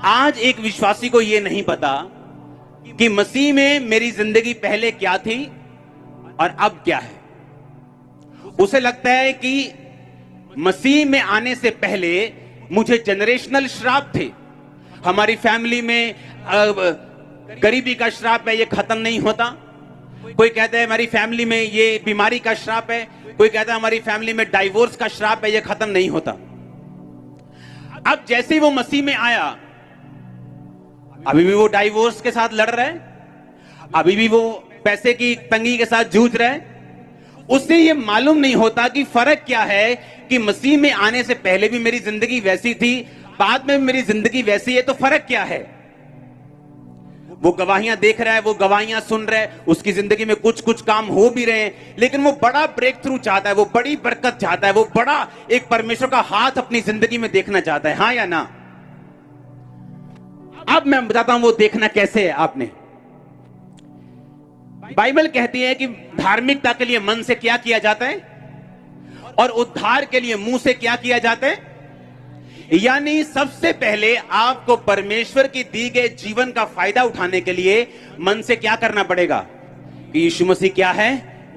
आज एक विश्वासी को यह नहीं पता कि मसीह में मेरी जिंदगी पहले क्या थी और अब क्या है। उसे लगता है कि मसीह में आने से पहले मुझे जनरेशनल श्राप थे, हमारी फैमिली में गरीबी का श्राप है, ये खत्म नहीं होता। कोई कहता है हमारी फैमिली में ये बीमारी का श्राप है, कोई कहता है हमारी फैमिली में डाइवोर्स का श्राप है, ये खत्म नहीं होता। अब जैसे ही वो मसीह में आया, अभी भी वो डाइवोर्स के साथ लड़ रहा है, अभी भी वो पैसे की तंगी के साथ जूझ रहा है। उससे ये मालूम नहीं होता कि फर्क क्या है कि मसीह में आने से पहले भी मेरी जिंदगी वैसी थी, बाद में मेरी जिंदगी वैसी है, तो फर्क क्या है। वो गवाहियां देख रहा है, वो गवाहियां सुन रहा है, उसकी जिंदगी में कुछ कुछ काम हो भी रहे हैं, लेकिन वो बड़ा ब्रेक थ्रू चाहता है, वो बड़ी बरकत चाहता है, वो बड़ा एक परमेश्वर का हाथ अपनी जिंदगी में देखना चाहता है। हाँ या ना? अब मैं बताता हूं वो देखना कैसे है। आपने बाइबल कहती है कि धार्मिकता के लिए मन से क्या किया जाता है और उद्धार के लिए मुंह से क्या किया जाता है। यानी सबसे पहले आपको परमेश्वर की दी गए जीवन का फायदा उठाने के लिए मन से क्या करना पड़ेगा कि यीशु मसीह क्या है?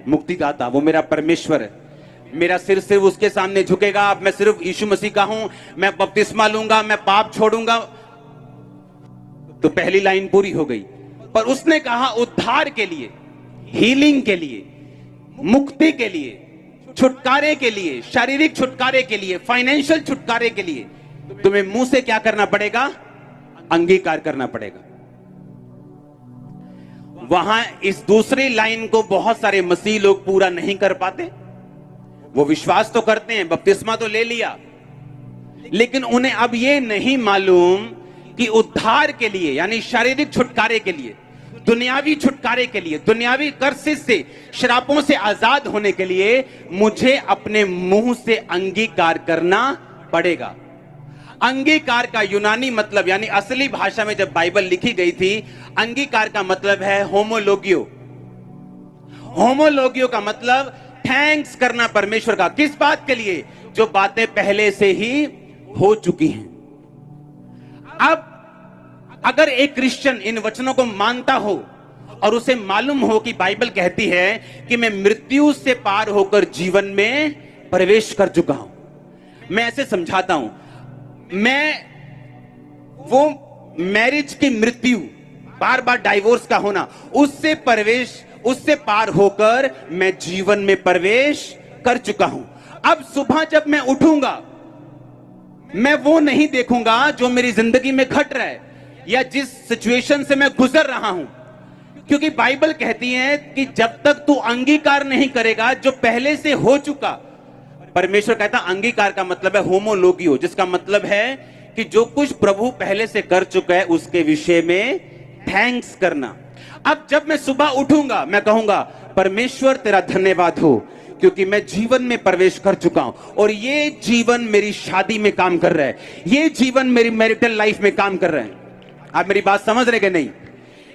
मुक्तिदाता, वो मेरा परमेश्वर है। मेरा सिर सिर्फ उसके सामने झुकेगा, अब मैं सिर्फ यीशु मसीह का हूं, मैं बपतिस्मा लूंगा, मैं पाप छोड़ूंगा। तो पहली लाइन पूरी हो गई। पर उसने कहा उद्धार के लिए, हीलिंग के लिए, मुक्ति के लिए, छुटकारे के लिए, शारीरिक छुटकारे के लिए, फाइनेंशियल छुटकारे के लिए तुम्हें मुंह से क्या करना पड़ेगा? अंगीकार करना पड़ेगा। वहां इस दूसरी लाइन को बहुत सारे मसीह लोग पूरा नहीं कर पाते। वो विश्वास तो करते हैं, बपतिस्मा तो ले लिया, लेकिन उन्हें अब ये नहीं मालूम कि उद्धार के लिए, यानी शारीरिक छुटकारे के लिए, दुनियावी छुटकारे के लिए, दुनियावी कर्सेस से, श्रापों से आजाद होने के लिए मुझे अपने मुंह से अंगीकार करना पड़ेगा। अंगीकार का यूनानी मतलब, यानी असली भाषा में जब बाइबल लिखी गई थी, अंगीकार का मतलब है होमोलोगियो। होमोलोगियो का मतलब थैंक्स करना परमेश्वर का। किस बात के लिए? जो बातें पहले से ही हो चुकी हैं। अब अगर एक क्रिश्चियन इन वचनों को मानता हो और उसे मालूम हो कि बाइबल कहती है कि मैं मृत्यु से पार होकर जीवन में प्रवेश कर चुका हूं, मैं ऐसे समझाता हूं, मैं वो मैरिज की मृत्यु, बार बार डाइवोर्स का होना, उससे पार होकर मैं जीवन में प्रवेश कर चुका हूं। अब सुबह जब मैं उठूंगा, मैं वो नहीं देखूंगा जो मेरी जिंदगी में घट रहा है या जिस सिचुएशन से मैं गुजर रहा हूं, क्योंकि बाइबल कहती है कि जब तक तू अंगीकार नहीं करेगा जो पहले से हो चुका। परमेश्वर कहता अंगीकार का मतलब है होमोलोगियो, जिसका मतलब है कि जो कुछ प्रभु पहले से कर चुका है उसके विषय में थैंक्स करना। अब जब मैं सुबह उठूंगा, मैं कहूंगा परमेश्वर तेरा धन्यवाद हो, क्योंकि मैं जीवन में प्रवेश कर चुका हूं और ये जीवन मेरी शादी में काम कर रहा है, ये जीवन मेरी मैरिटल लाइफ में काम कर रहा है। आप मेरी बात समझ रहे कि नहीं?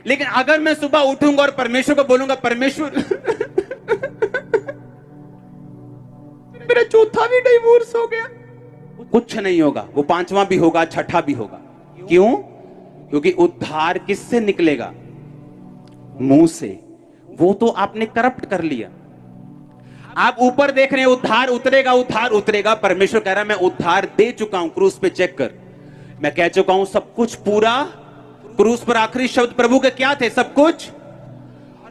लेकिन अगर मैं सुबह उठूंगा और परमेश्वर को बोलूंगा परमेश्वर मेरा चौथा भी डिवोर्स हो गया, कुछ नहीं होगा। वो पांचवा भी होगा, छठा भी होगा। क्यों? क्योंकि उद्धार किससे निकलेगा? मुंह से। वो तो आपने करप्ट कर लिया। आप ऊपर देख रहे हैं उद्धार उतरेगा, उद्धार उतरेगा। परमेश्वर कह रहा है मैं उद्धार दे चुका हूं, क्रूस पे चेक कर। मैं कह चुका हूं सब कुछ पूरा। क्रूस पर आखिरी शब्द प्रभु के क्या थे? सब कुछ।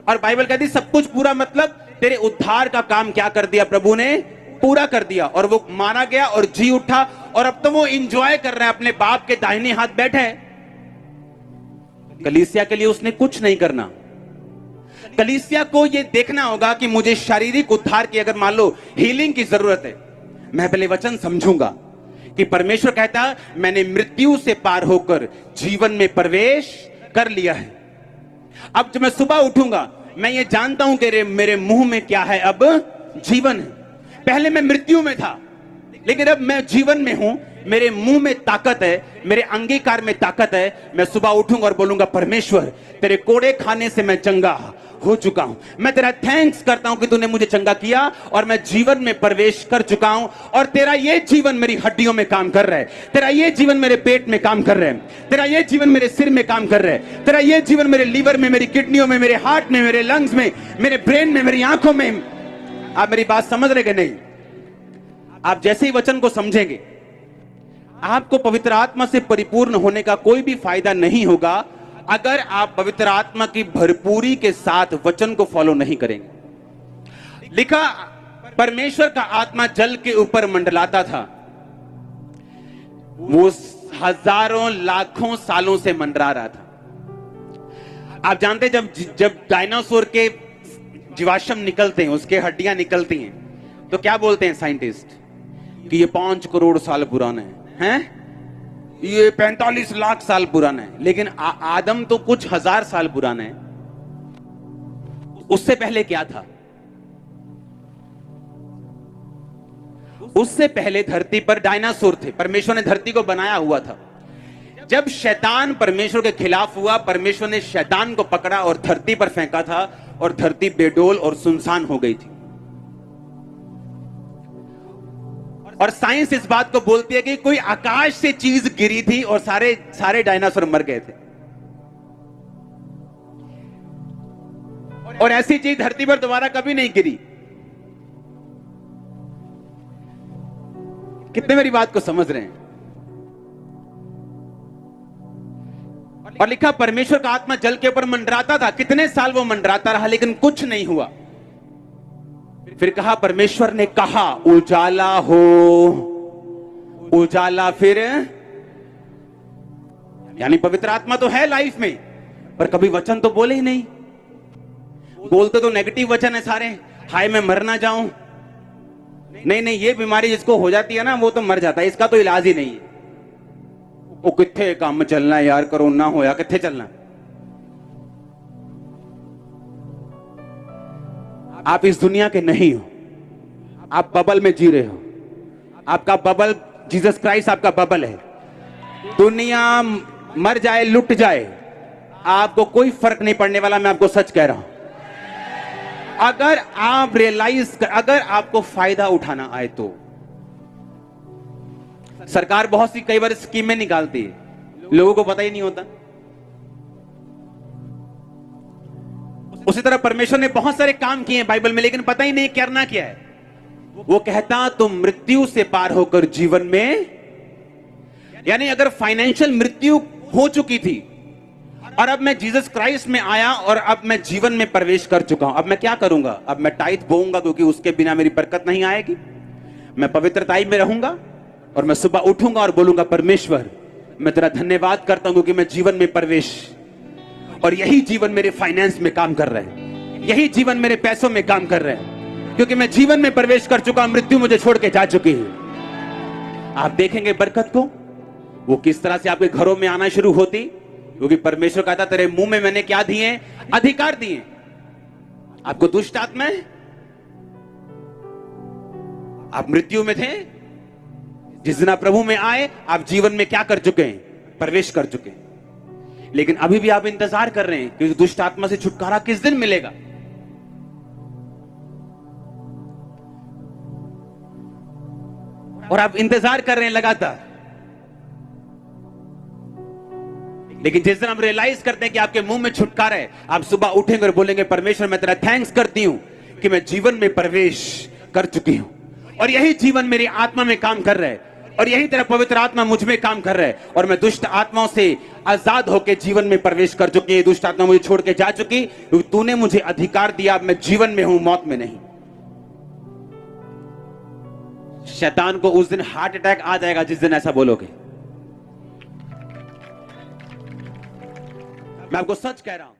और बाइबल कहती सब कुछ पूरा मतलब तेरे उद्धार का काम क्या कर दिया? प्रभु ने पूरा कर दिया। और वो माना गया और जी उठा, और अब तो वो एंजॉय कर रहा है, अपने बाप के दाहिने हाथ बैठा है। कलीसिया के लिए उसने कुछ नहीं करना। कलीसिया को यह देखना होगा कि मुझे शारीरिक उद्धार की, अगर मान लो हीलिंग की जरूरत है, मैं पहले वचन समझूंगा कि परमेश्वर कहता मैंने मृत्यु से पार होकर जीवन में प्रवेश कर लिया है। अब जब मैं सुबह उठूंगा, मैं ये जानता हूं कि मेरे मुंह में क्या है? अब जीवन है। पहले मैं मृत्यु में था, लेकिन अब मैं जीवन में हूं, मेरे मुंह में ताकत है, मेरे अंगीकार में ताकत है। मैं सुबह उठूंगा और बोलूंगा परमेश्वर तेरे कोड़े खाने से मैं चंगा हो चुका हूं। मैं तेरा थैंक्स करता हूं कि तूने मुझे चंगा किया और मैं जीवन में प्रवेश कर चुका हूं। और तेरा ये जीवन मेरी हड्डियों में काम कर रहा है, तेरा ये जीवन मेरे पेट में काम कर रहा है, तेरा ये जीवन मेरे सिर में काम कर रहा है, तेरा ये जीवन मेरे लीवर में, मेरी किडनियों में, मेरे हार्ट में, मेरे लंग्स में, मेरे ब्रेन में, मेरी आंखों में। आप मेरी बात समझ रहे कि नहीं? आप जैसे ही वचन को समझेंगे, आपको पवित्र आत्मा से परिपूर्ण होने का कोई भी फायदा नहीं होगा अगर आप पवित्र आत्मा की भरपूरी के साथ वचन को फॉलो नहीं करेंगे। लिखा, परमेश्वर का आत्मा जल के ऊपर मंडलाता था। वो हजारों लाखों सालों से मंडरा रहा था। आप जानते, जब डायनासोर के जीवाश्म निकलते हैं, उसके हड्डियां निकलती हैं, तो क्या बोलते हैं साइंटिस्ट कि ये 5 करोड़ साल पुराना है, ये 45 लाख साल पुराना है। लेकिन आदम तो कुछ हजार साल पुराना है। उससे पहले क्या था? उससे पहले धरती पर डायनासोर थे। परमेश्वर ने धरती को बनाया हुआ था। जब शैतान परमेश्वर के खिलाफ हुआ, परमेश्वर ने शैतान को पकड़ा और धरती पर फेंका था, और धरती बेडोल और सुनसान हो गई थी। और साइंस इस बात को बोलती है कि कोई आकाश से चीज गिरी थी और सारे डायनासोर मर गए थे। और ऐसी चीज धरती पर दोबारा कभी नहीं गिरी। कितने मेरी बात को समझ रहे हैं? और लिखा, परमेश्वर का आत्मा जल के ऊपर मंडराता था। कितने साल वो मंडराता रहा, लेकिन कुछ नहीं हुआ। फिर कहा, परमेश्वर ने कहा उजाला हो, उजाला। फिर यानी पवित्र आत्मा तो है लाइफ में, पर कभी वचन तो बोले ही नहीं। बोलते तो नेगेटिव वचन है सारे। हाय मैं मर ना जाऊं, नहीं, ये बीमारी जिसको हो जाती है ना, वो तो मर जाता है, इसका तो इलाज ही नहीं है। वो किथे काम चलना यार, कोरोना होया किथे चलना। आप इस दुनिया के नहीं हो, आप बबल में जी रहे हो। आपका बबल जीसस क्राइस्ट आपका बबल है। दुनिया मर जाए, लुट जाए, आपको कोई फर्क नहीं पड़ने वाला। मैं आपको सच कह रहा हूं। अगर आप रियलाइज अगर आपको फायदा उठाना आए तो सरकार बहुत सी कई बार स्कीमें निकालती है, लोगों को पता ही नहीं होता। उसी तरह परमेश्वर ने बहुत सारे काम किए हैं बाइबल में, लेकिन पता ही नहीं करना क्या है। वो कहता तुम मृत्यु से पार होकर जीवन में, यानी अगर फाइनेंशियल मृत्यु हो चुकी थी और अब मैं जीसस क्राइस्ट में आया और अब मैं जीवन में प्रवेश कर चुका हूं, अब मैं क्या करूंगा? अब मैं टाइथ बोऊंगा, क्योंकि उसके बिना मेरी बरकत नहीं आएगी। मैं पवित्रताई में रहूंगा और मैं सुबह उठूंगा और बोलूंगा परमेश्वर मैं तेरा धन्यवाद करता हूं, क्योंकि मैं जीवन में प्रवेश, और यही जीवन मेरे फाइनेंस में काम कर रहा है, यही जीवन मेरे पैसों में काम कर रहा है, क्योंकि मैं जीवन में प्रवेश कर चुका हूं। मृत्यु मुझे छोड़ के जा चुकी है। आप देखेंगे बरकत को, वो किस तरह से आपके घरों में आना शुरू होती, क्योंकि परमेश्वर कहता तेरे मुंह में मैंने क्या दिए? अधिकार दिए। आपको दुष्ट आत्मा, आप मृत्यु में थे, जिस दिन आप प्रभु में आए आप जीवन में क्या कर चुके हैं? प्रवेश कर चुके हैं। लेकिन अभी भी आप इंतजार कर रहे हैं कि दुष्ट आत्मा से छुटकारा किस दिन मिलेगा। और आप इंतजार कर रहे हैं लगातार। लेकिन जिस दिन हम रियलाइज करते हैं कि आपके मुंह में छुटकारा है, आप सुबह उठेंगे और बोलेंगे परमेश्वर मैं तेरा थैंक्स करती हूं कि मैं जीवन में प्रवेश कर चुकी हूं, और यही जीवन मेरी आत्मा में काम कर रहा है, और यही तेरा पवित्र आत्मा मुझ में काम कर रहा है, और मैं दुष्ट आत्माओं से आजाद होकर जीवन में प्रवेश कर चुकी है। दुष्ट आत्मा मुझे छोड़ के जा चुकी, क्योंकि तूने मुझे अधिकार दिया। अब मैं जीवन में हूं, मौत में नहीं। शैतान को उस दिन हार्ट अटैक आ जाएगा जिस दिन ऐसा बोलोगे। मैं आपको सच कह रहा हूं।